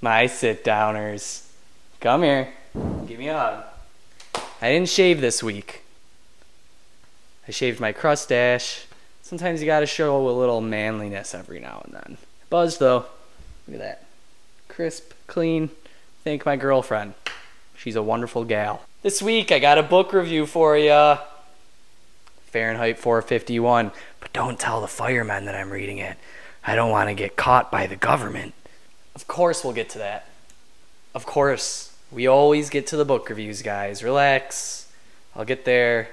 My sit-downers. Come here. Give me a hug. I didn't shave this week. I shaved my crustache. Sometimes you gotta show a little manliness every now and then. Buzzed though. Look at that. Crisp, clean. Thank my girlfriend. She's a wonderful gal. This week I got a book review for ya. Fahrenheit 451. But don't tell the firemen that I'm reading it. I don't want to get caught by the government. Of course we'll get to that. Of course. We always get to the book reviews, guys. Relax. I'll get there.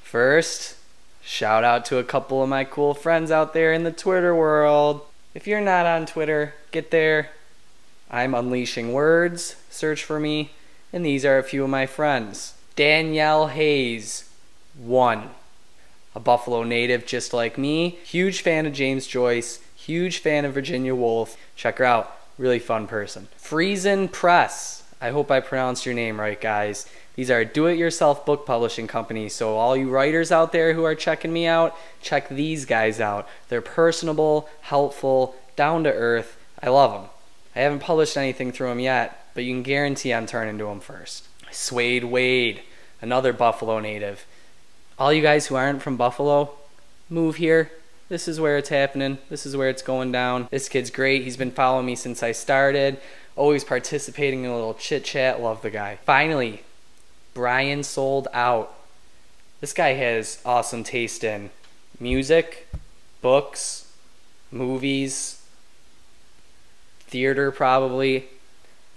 First, shout out to a couple of my cool friends out there in the Twitter world. If you're not on Twitter, get there. I'm Unleashing Words. Search for me. And these are a few of my friends. Danielle Hayes, 1. A Buffalo native just like me. Huge fan of James Joyce. Huge fan of Virginia Woolf. Check her out. Really fun person. Friesen Press. I hope I pronounced your name right, guys. These are do-it-yourself book publishing companies, so all you writers out there who are checking me out, check these guys out. They're personable, helpful, down-to-earth. I love them. I haven't published anything through them yet, but you can guarantee I'm turning to them first. Suede Wade, another Buffalo native. All you guys who aren't from Buffalo, move here. This is where it's happening. This is where it's going down. This kid's great. He's been following me since I started. Always participating in a little chit-chat. Love the guy. Finally, Brian Sold Out. This guy has awesome taste in music, books, movies, theater probably.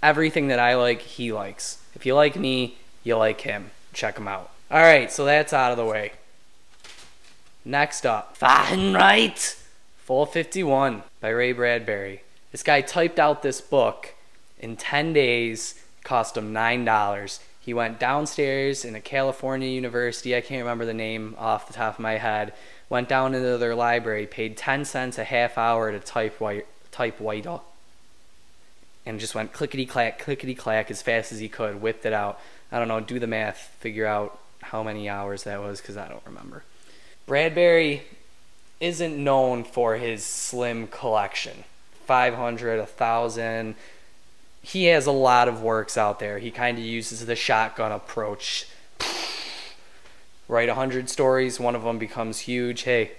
Everything that I like, he likes. If you like me, you like him. Check him out. Alright, so that's out of the way. Next up, Fahrenheit 451 by Ray Bradbury. This guy typed out this book in 10 days, cost him $9. He went downstairs in a California university, I can't remember the name off the top of my head, went down into their library, paid 10 cents a half hour to type white, and just went clickety-clack as fast as he could, whipped it out. I don't know, do the math, figure out how many hours that was, because I don't remember. Bradbury isn't known for his slim collection. 500, 1,000. He has a lot of works out there. He kind of uses the shotgun approach. Write 100 stories, one of them becomes huge. Hey,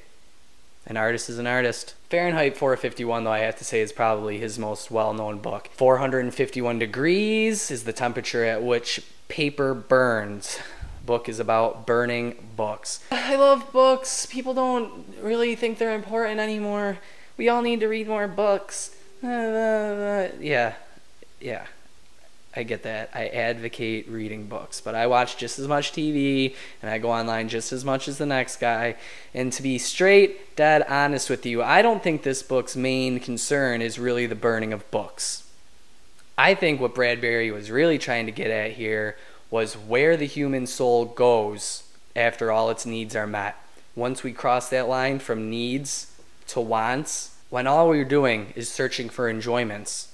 an artist is an artist. Fahrenheit 451, though, I have to say is probably his most well-known book. 451 degrees is the temperature at which paper burns. Book is about burning books. I love books. People don't really think they're important anymore. We all need to read more books. Yeah, I get that. I advocate reading books, but I watch just as much TV and I go online just as much as the next guy. And to be straight, dead honest with you, I don't think this book's main concern is really the burning of books. I think what Bradbury was really trying to get at here was where the human soul goes after all its needs are met. Once we cross that line from needs to wants, when all we're doing is searching for enjoyments,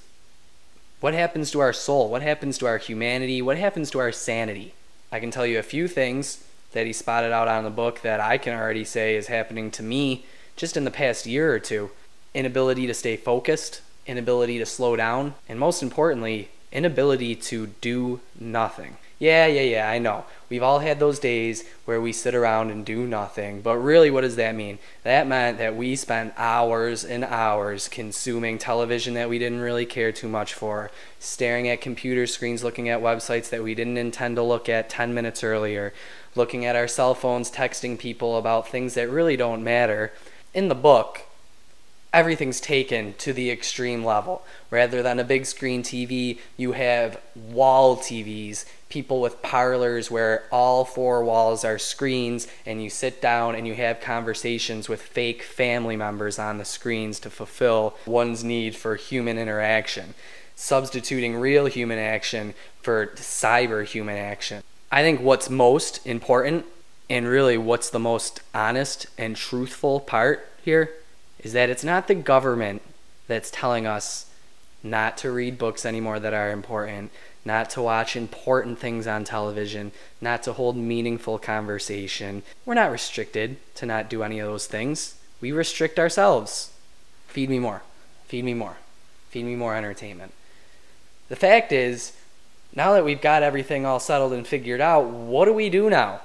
what happens to our soul? What happens to our humanity? What happens to our sanity? I can tell you a few things that he spotted out on the book that I can already say is happening to me just in the past year or two. Inability to stay focused, inability to slow down, and most importantly, inability to do nothing. Yeah, I know. We've all had those days where we sit around and do nothing, but really what does that mean? That meant that we spent hours and hours consuming television that we didn't really care too much for, staring at computer screens, looking at websites that we didn't intend to look at 10 minutes earlier, looking at our cell phones, texting people about things that really don't matter. In the book, everything's taken to the extreme level. Rather than a big screen TV, you have wall TVs, people with parlors where all four walls are screens, and you sit down and you have conversations with fake family members on the screens to fulfill one's need for human interaction, substituting real human action for cyber human action. I think what's most important, and really what's the most honest and truthful part here, is that it's not the government that's telling us not to read books anymore that are important, not to watch important things on television, not to hold meaningful conversation. We're not restricted to not do any of those things. We restrict ourselves. Feed me more. Feed me more. Feed me more entertainment. The fact is, now that we've got everything all settled and figured out, what do we do now?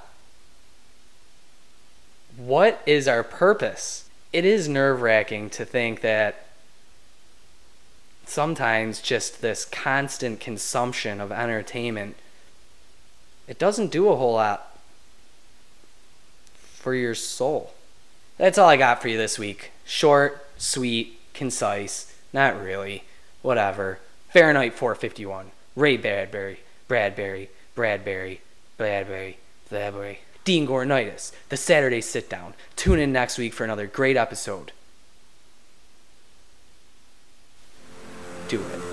What is our purpose? It is nerve-wracking to think that sometimes just this constant consumption of entertainment, it doesn't do a whole lot for your soul. That's all I got for you this week. Short, sweet, concise, not really, whatever. Fahrenheit 451. Ray Bradbury. Dean Gornitis. The Saturday Sit Down. Tune in next week for another great episode. Do it.